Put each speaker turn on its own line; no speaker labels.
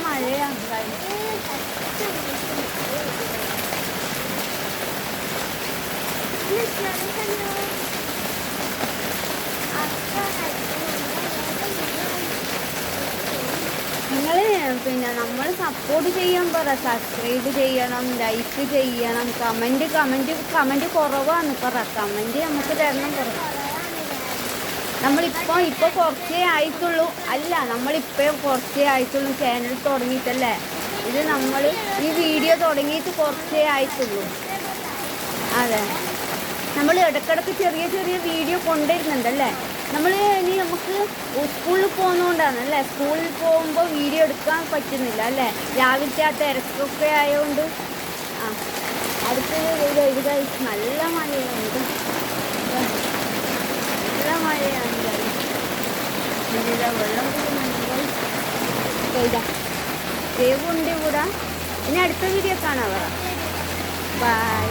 മഴയാണ്. നിങ്ങൾ പിന്നെ നമ്മൾ സപ്പോർട്ട് ചെയ്യാൻ പറ, സബ്സ്ക്രൈബ് ചെയ്യണം, ലൈക്ക് ചെയ്യണം, കമൻറ്റ് കുറവാണ് പറ, കമൻറ്റ് നമുക്ക് തരണം പറ. ഇപ്പോൾ കുറച്ചേ ആയിട്ടുള്ളൂ, അല്ല നമ്മളിപ്പോൾ കുറച്ചേ ആയിട്ടുള്ളൂ ചാനൽ തുടങ്ങിയിട്ടല്ലേ. ഇത് നമ്മൾ ഈ വീഡിയോ തുടങ്ങിയിട്ട് കുറച്ചേ ആയിട്ടുള്ളൂ. അതെ, നമ്മൾ ഇടയ്ക്കിടയ്ക്ക് ചെറിയ ചെറിയ വീഡിയോ കൊണ്ടുവരുന്നുണ്ടല്ലേ. നമുക്ക് സ്കൂളിൽ പോകുന്നതുകൊണ്ടാണല്ലേ, സ്കൂളിൽ പോകുമ്പോൾ വീഡിയോ എടുക്കാൻ പറ്റുന്നില്ല അല്ലേ, രാവിലത്തെ ആ തിരക്കൊക്കെ ആയതുകൊണ്ട്. ആ അടുത്തത് ഇത് നല്ല മഴയാണ്, നല്ല മഴയാണ്. വെള്ളം കുടിക്കുന്നുണ്ട്. സേവുണ്ട് ഇവിടെ. ഇനി അടുത്ത വീഡിയോ കാണാം. ബൈ.